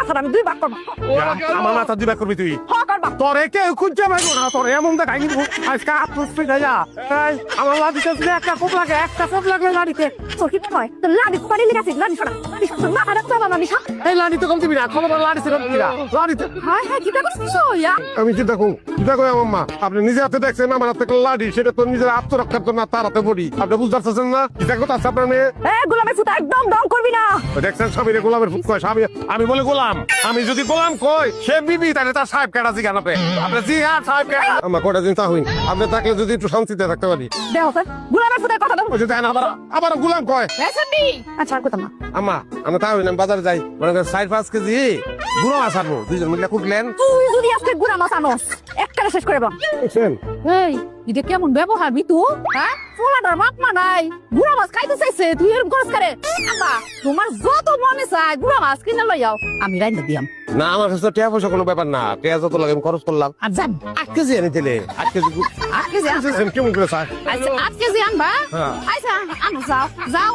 মাথাটা আমি 2 ভাগ করব। আমার মাথা 2 ভাগ করবি তুই? হ করব। তোরে কেউ খুঁজছে ভাই না, তোরে এমন দেখাই কিন্তু আজকে আত্মস্পৃ যা আমার লাঠিতে যদি একটা কোপ লাগে, একটা কোপ লাগলে লাঠিতে তোর কি হয়? তো লাড়ি পানি লাগাছি, লাড়ি সরা। লাড়ি সরা, মাথাটা চালা না নিশা। এই লাঠি তো কম দিবি না, খবর লাঠি ছিল কিরা লাঠিতে। হাই হাই কি করছিস ইয়া? আমি চিন্তা আমার মা আপনি নিজে হাতে দেখছেন আমার হাতে লাঠি, সেটা তো নিজের আত্মরক্ষার জন্য তার হাতে বড়ি। আপনি বুঝতে পারছেন না চিন্তা কথা আছে আপনার মেয়ে? এ গোলামের ফুটা একদম দম করবি না। দেখছেন স্বামীরে গোলামের ফুট কয়, স্বামী আমি বলে গোলাম, আমি যদি গোলাম কই সে বিবি তাহলে তার সাহেব কেডা জিগান আপনি আপনি জি হ্যাঁ সাহেব কেডা আমার কটা দিন তা হইন আপনি থাকলে যদি একটু শান্তিতে থাকতে পারি। দেও স্যার গোলামের ফুটার কথা দাও। ওই যে দেখেন আবার গোলাম কয়। রেসিপি আচ্ছা আর কথা না। আম্মা আমি তা হইলাম বাজারে যাই মনে করেন 4-5 কেজি গুঁড়ো মাছ আনবো, 2 জন মিলে কুটলেন। তুই যদি আজকে গুড়া মাছ আনোস একবারে শেষ করে দাও। বুঝছেন? এই এটা কেমন ব্যবহার বিতু? হ্যাঁ পোলাটার বাপ মা নাই, গুড়া মাছ খাইতে চাইছে, তুই এরকম করস করে? আব্বা তোমার যত মনে চায় গুড়া মাছ কিনে লই যাও, আমি রাইন্দা দিয়াম। না আমার কাছে টিয়া পয়সা কোনো ব্যাপার না, টিয়া যত লাগে আমি খরচ করলাম। আর যান 8 কেজি আনি দিলে 8 কেজি 8 কেজি আনবা? কেমন করে স্যার? আচ্ছা 8 কেজি আনবা? হ্যাঁ। আচ্ছা আনো যাও যাও